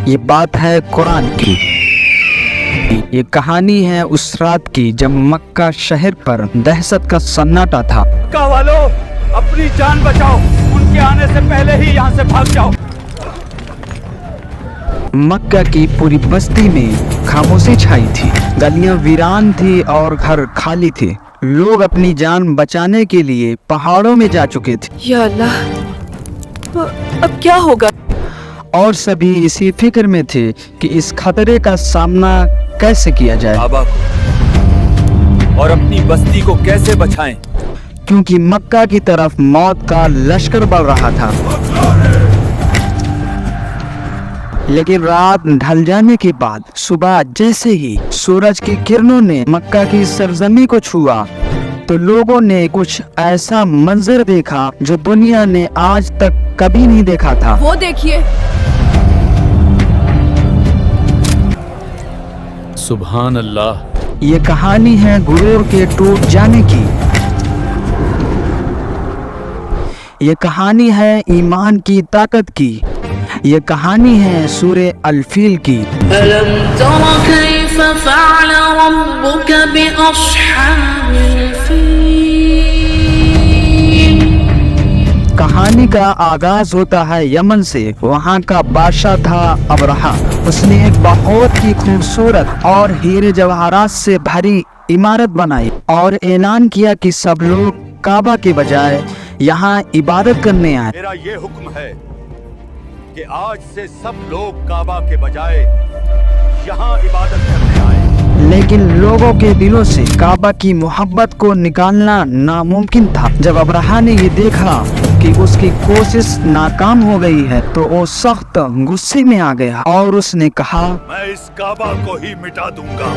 یہ بات ہے قرآن کی، یہ کہانی ہے اس رات کی جب مکہ شہر پر دہشت کا سناٹا تھا۔ مکہ والو اپنی جان بچاؤ، ان کے آنے سے پہلے ہی یہاں سے بھاگ جاؤ۔ مکہ کی پوری بستی میں خاموشی چھائی تھی، گلیاں ویران تھی اور گھر خالی تھے۔ لوگ اپنی جان بچانے کے لیے پہاڑوں میں جا چکے تھے۔ یا اللہ، اب کیا ہوگا؟ اور سبھی اسی فکر میں تھے کہ اس خطرے کا سامنا کیسے کیا جائے، کعبہ کو اور اپنی بستی کو کیسے بچائیں، کیونکہ مکہ کی طرف موت کا لشکر بڑھ رہا تھا۔ لیکن رات ڈھل جانے کے بعد صبح جیسے ہی سورج کی کرنوں نے مکہ کی سرزمین کو چھوا تو لوگوں نے کچھ ایسا منظر دیکھا جو دنیا نے آج تک کبھی نہیں دیکھا تھا۔ وہ دیکھیے، سبحان اللہ۔ یہ کہانی ہے غرور کے ٹوٹ جانے کی، یہ کہانی ہے ایمان کی طاقت کی، یہ کہانی ہے سورہ الفیل کی۔ أَلَمْ تَرَ كَيْفَ فَعَلَ رَبُّكَ بِأَصْحَابِ الْفِيلِ۔ کہانی کا آغاز ہوتا ہے یمن سے۔ وہاں کا بادشاہ تھا ابرہہ۔ اس نے ایک بہت ہی خوبصورت اور ہیرے جواہرات سے بھری عمارت بنائی اور اعلان کیا کہ سب لوگ کعبہ کے بجائے یہاں عبادت کرنے آئے۔ میرا یہ حکم ہے کہ آج سے سب لوگ کعبہ کے بجائے یہاں عبادت کرنے آئے۔ لیکن لوگوں کے دلوں سے کعبہ کی محبت کو نکالنا ناممکن تھا۔ جب ابرہہ نے یہ دیکھا کہ اس کی کوشش ناکام ہو گئی ہے تو وہ سخت غصے میں آ گیا اور اس نے کہا، میں اس کعبہ کو ہی مٹا دوں گا۔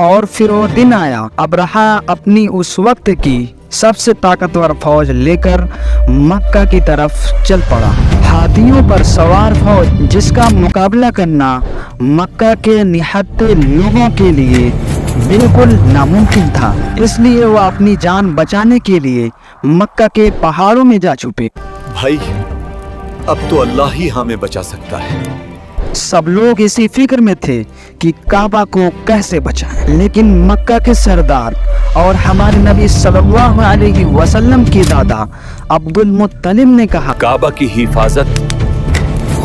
اور پھر وہ دن آیا۔ ابرہہ اپنی اس وقت کی سب سے طاقتور فوج لے کر مکہ کی طرف چل پڑا۔ ہاتھیوں پر سوار فوج جس کا مقابلہ کرنا مکہ کے نہتے لوگوں کے لیے بالکل ناممکن تھا، اس لیے وہ اپنی جان بچانے کے لیے مکہ کے پہاڑوں میں جا چھپے۔ بھائی، اب تو اللہ ہی ہمیں بچا سکتا ہے۔ سب لوگ اسی فکر میں تھے کہ کعبہ کو کیسے بچائیں، لیکن مکہ کے سردار اور ہمارے نبی صلی اللہ علیہ وسلم کی دادا عبد المطلب نے کہا، کعبہ کی حفاظت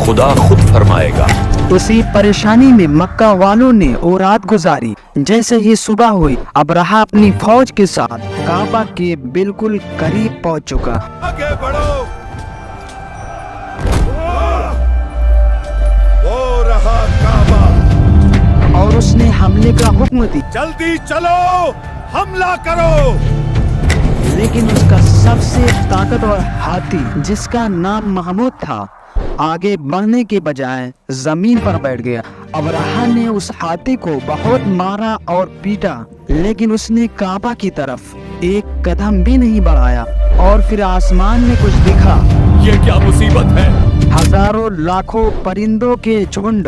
خدا خود فرمائے گا۔ اسی پریشانی میں مکہ والوں نے وہ رات گزاری۔ جیسے ہی صبح ہوئی، ابرہہ اپنی فوج کے ساتھ کعبہ کے بالکل قریب پہنچ چکا۔ آگے بڑھو، وہ رہا کعبہ، اور اس نے حملے کا حکم دی، جلدی چلو، حملہ کرو۔ لیکن اس کا سب سے طاقتور ہاتھی جس کا نام محمود تھا آگے بڑھنے کے بجائے زمین پر بیٹھ گیا۔ ابرہہ نے اس ہاتھی کو بہت مارا اور پیٹا، لیکن اس نے کعبہ کی طرف ایک قدم بھی نہیں بڑھایا۔ اور پھر آسمان میں کچھ دکھا، یہ کیا مصیبت ہے؟ ہزاروں لاکھوں پرندوں کے جھنڈ،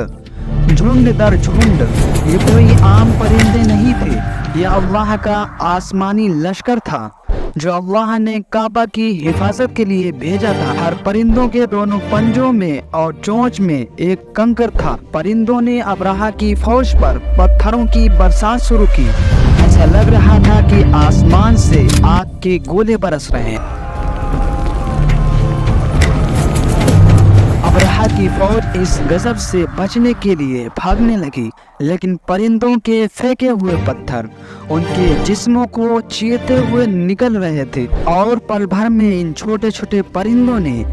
جھنڈ در جھنڈ۔ یہ کوئی عام پرندے نہیں تھے، یہ اللہ کا آسمانی لشکر تھا جو اللہ نے کعبہ کی حفاظت کے لیے بھیجا تھا۔ ہر پرندوں کے دونوں پنجوں میں اور چونچ میں ایک کنکر تھا۔ پرندوں نے ابرہہ کی فوج پر پتھروں کی برسات شروع کی۔ ایسا لگ رہا تھا کہ آسمان سے آگ کے گولے برس رہے ہیں۔ ابرہہ کی فوج اس غضب سے بچنے کے لیے بھاگنے لگی، لیکن پرندوں کے پھینکے ہوئے پتھر ان کے جسموں کو چیرتے ہوئے نکل رہے تھے، اور پل بھر میں ان چھوٹے چھوٹے پرندوں نے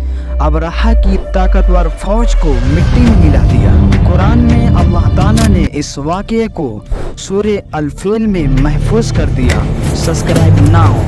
ابرہہ کی طاقتور فوج کو مٹی میں ملا دیا۔ قرآن میں اللہ تعالیٰ نے اس واقعے کو سورہ الفیل میں محفوظ کر دیا۔ Subscribe now.